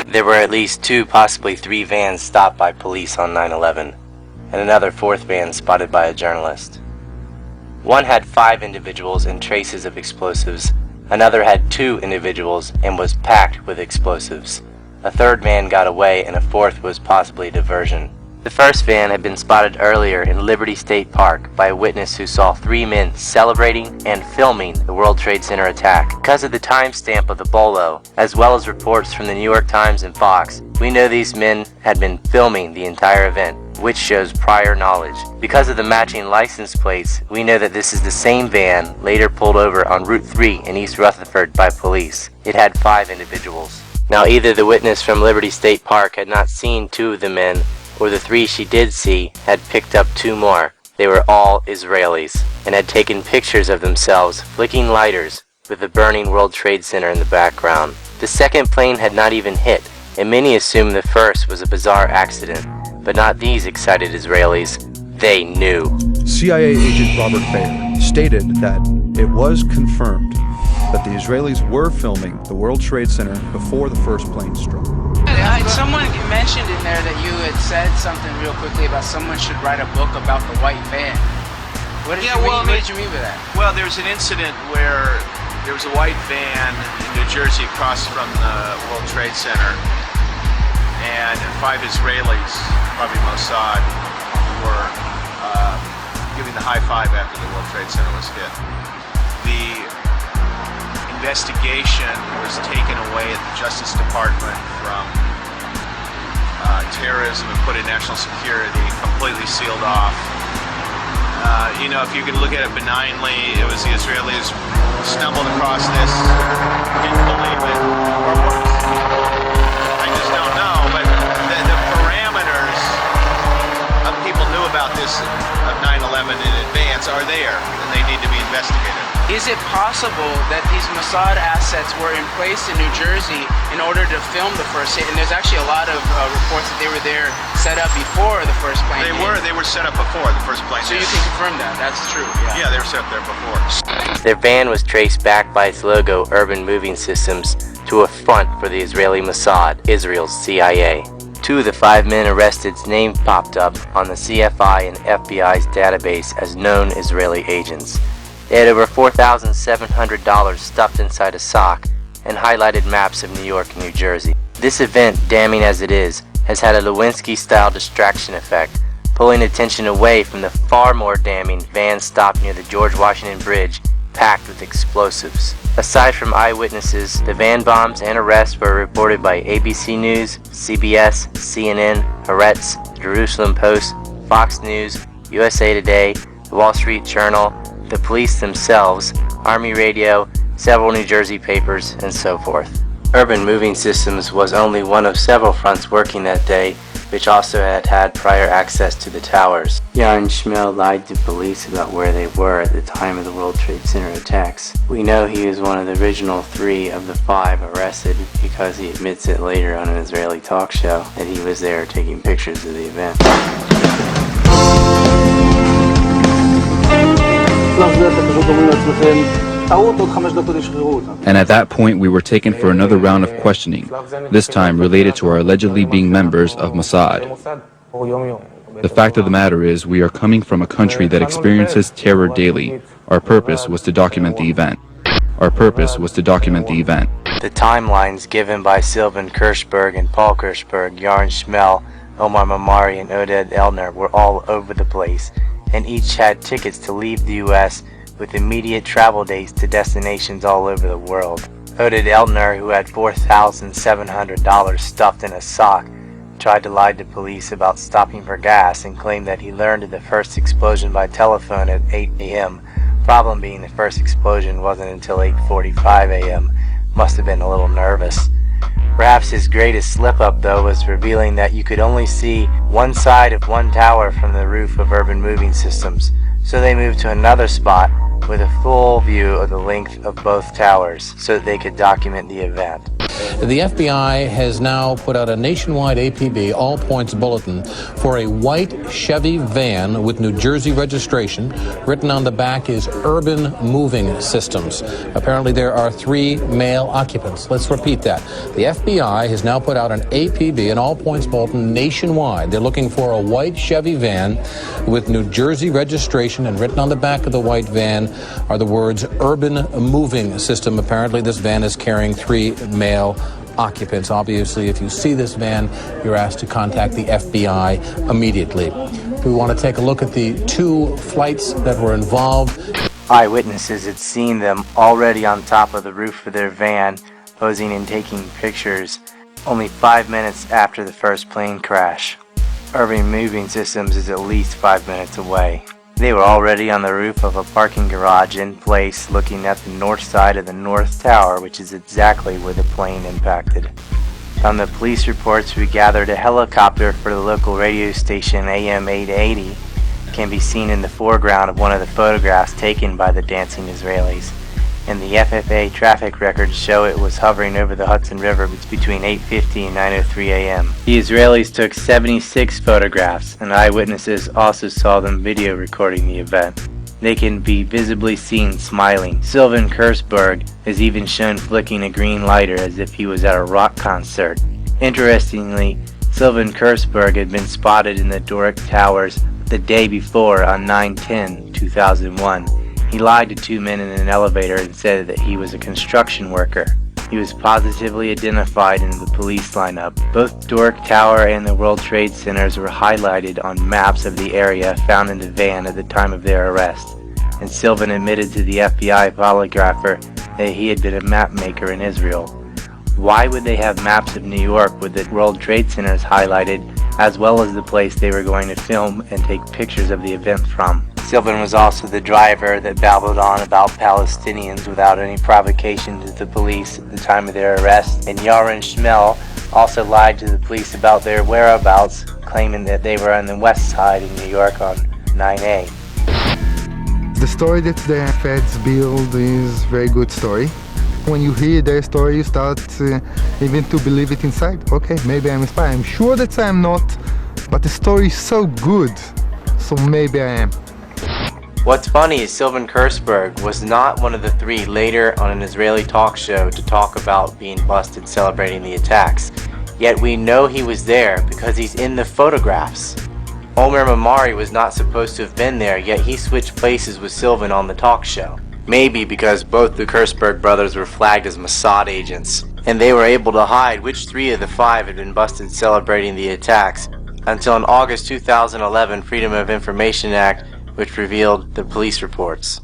There were at least 2, possibly 3 vans stopped by police on 9/11, and another 4th van spotted by a journalist. One had 5 individuals and traces of explosives, another had 2 individuals and was packed with explosives. A 3rd van got away and a 4th was possibly a diversion. The first van had been spotted earlier in Liberty State Park by a witness who saw 3 men celebrating and filming the World Trade Center attack. Because of the timestamp of the bolo, as well as reports from the New York Times and Fox, we know these men had been filming the entire event, which shows prior knowledge. Because of the matching license plates, we know that this is the same van later pulled over on Route 3 in East Rutherford by police. It had 5 individuals. Now either the witness from Liberty State Park had not seen 2 of the men, or the 3 she did see had picked up 2 more. They were all Israelis, and had taken pictures of themselves flicking lighters with the burning World Trade Center in the background. The second plane had not even hit, and many assumed the first was a bizarre accident, but not these excited Israelis. They knew. CIA agent Robert Baer stated that it was confirmed that the Israelis were filming the World Trade Center before the first plane struck. Someone mentioned in there that you had said something real quickly about someone should write a book about the white van. What did you mean by that? Well, there was an incident where there was a white van in New Jersey across from the World Trade Center, and 5 Israelis, probably Mossad, were giving the high five after the World Trade Center was hit. The investigation was taken away at the Justice Department from terrorism and put in national security, completely sealed off. You know, if you could look at it benignly, it was the Israelis stumbled across this, didn't believe it, or worse. I just don't know, but the parameters of people knew about this of 9/11 in advance are there, and they need to be investigated. Is it possible that these Mossad assets were in place in New Jersey in order to film the first hit? And there's actually a lot of reports that they were there set up before the first plane hit. They were set up before the first plane hit. So you can confirm that, that's true. Yeah, they were set up there before. Their van was traced back by its logo, Urban Moving Systems, to a front for the Israeli Mossad, Israel's CIA. 2 of the 5 men arrested's names popped up on the CFI and FBI's database as known Israeli agents. They had over $4,700 stuffed inside a sock and highlighted maps of New York and New Jersey. This event, damning as it is, has had a Lewinsky-style distraction effect, pulling attention away from the far more damning van stopped near the George Washington Bridge packed with explosives. Aside from eyewitnesses, the van bombs and arrests were reported by ABC News, CBS, CNN, Haaretz, the Jerusalem Post, Fox News, USA Today, the Wall Street Journal, the police themselves, Army Radio, several New Jersey papers, and so forth. Urban Moving Systems was only one of several fronts working that day, which also had prior access to the towers. Jan Schmel lied to police about where they were at the time of the World Trade Center attacks. We know he was one of the original 3 of the 5 arrested because he admits it later on an Israeli talk show that he was there taking pictures of the event. And at that point we were taken for another round of questioning, this time related to our allegedly being members of Mossad. The fact of the matter is we are coming from a country that experiences terror daily. Our purpose was to document the event. The timelines given by Sylvan Kirschberg and Paul Kirschberg, Yarn Schmel, Omar Mamari, and Oded Elner were all over the place, and each had tickets to leave the U.S. with immediate travel dates to destinations all over the world. Oded Elner, who had $4,700 stuffed in a sock, tried to lie to police about stopping for gas and claimed that he learned of the first explosion by telephone at 8 a.m. Problem being the first explosion wasn't until 8:45 a.m. Must have been a little nervous. Perhaps his greatest slip-up, though, was revealing that you could only see one side of one tower from the roof of Urban Moving Systems, so they moved to another spot with a full view of the length of both towers so that they could document the event. The FBI has now put out a nationwide APB, all points bulletin, for a white Chevy van with New Jersey registration. Written on the back is Urban Moving Systems. Apparently there are 3 male occupants. Let's repeat that. The FBI has now put out an APB, an all points bulletin nationwide. They're looking for a white Chevy van with New Jersey registration, and written on the back of the white van are the words Urban Moving System. Apparently this van is carrying 3 male occupants. Obviously, if you see this van, you're asked to contact the FBI immediately. We want to take a look at the 2 flights that were involved. Eyewitnesses had seen them already on top of the roof of their van, posing and taking pictures, only 5 minutes after the first plane crash. Urban Moving Systems is at least 5 minutes away. They were already on the roof of a parking garage in place, looking at the north side of the North Tower, which is exactly where the plane impacted. From the police reports, we gathered a helicopter for the local radio station AM 880 can be seen in the foreground of one of the photographs taken by the dancing Israelis. And the FFA traffic records show it was hovering over the Hudson River between 8:50 and 9:03 a.m. The Israelis took 76 photographs, and eyewitnesses also saw them video recording the event. They can be visibly seen smiling. Sylvan Kersberg is even shown flicking a green lighter as if he was at a rock concert. Interestingly, Sylvan Kersberg had been spotted in the Doric Towers the day before on 9/10/2001. He lied to 2 men in an elevator and said that he was a construction worker. He was positively identified in the police lineup. Both Doric Tower and the World Trade Centers were highlighted on maps of the area found in the van at the time of their arrest. And Sylvan admitted to the FBI polygrapher that he had been a map maker in Israel. Why would they have maps of New York with the World Trade Centers highlighted, as well as the place they were going to film and take pictures of the event from? Sylvan was also the driver that babbled on about Palestinians without any provocation to the police at the time of their arrest, and Yaron Shmuel also lied to the police about their whereabouts, claiming that they were on the west side in New York on 9A. The story that the feds build is a very good story. When you hear their story, you start even to believe it inside. Okay, maybe I'm inspired. I'm sure that I'm not, but the story is so good, so maybe I am. What's funny is Sylvan Kersberg was not one of the 3 later on an Israeli talk show to talk about being busted celebrating the attacks. Yet we know he was there because he's in the photographs. Omer Mamari was not supposed to have been there, yet he switched places with Sylvan on the talk show. Maybe because both the Kersberg brothers were flagged as Mossad agents, and they were able to hide which 3 of the 5 had been busted celebrating the attacks until an August 2011 Freedom of Information Act which revealed the police reports.